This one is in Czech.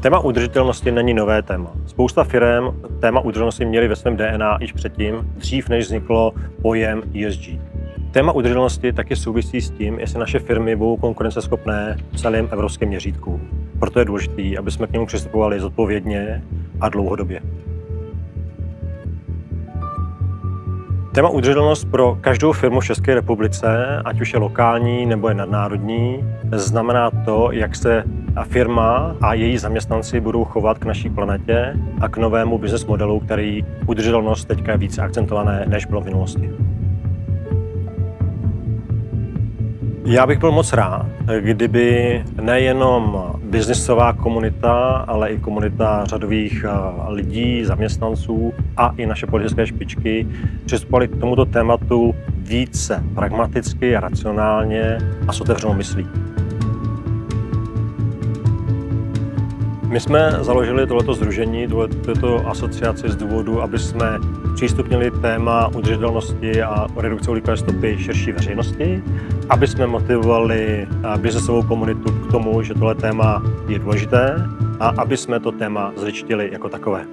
Téma udržitelnosti není nové téma. Spousta firem téma udržitelnosti měli ve svém DNA již předtím, dřív než vzniklo pojem ESG. Téma udržitelnosti taky souvisí s tím, jestli naše firmy budou konkurenceschopné v celém evropském měřítku. Proto je důležité, aby jsme k němu přistupovali zodpovědně a dlouhodobě. Téma udržitelnost pro každou firmu v České republice, ať už je lokální nebo je nadnárodní, znamená to, jak se firma a její zaměstnanci budou chovat k naší planetě a k novému business modelu, který udržitelnost teďka je více akcentované, než bylo v minulosti. Já bych byl moc rád, kdyby nejenom biznisová komunita, ale i komunita řadových lidí, zaměstnanců a i naše politické špičky přistupovali k tomuto tématu více pragmaticky, racionálně a s otevřenou myslí. My jsme založili tohleto sdružení, tuto asociaci z důvodu, aby jsme přístupnili téma udržitelnosti a redukce uhlíkové stopy širší veřejnosti, aby jsme motivovali biznesovou komunitu k tomu, že tohle téma je důležité a aby jsme to téma zličtili jako takové.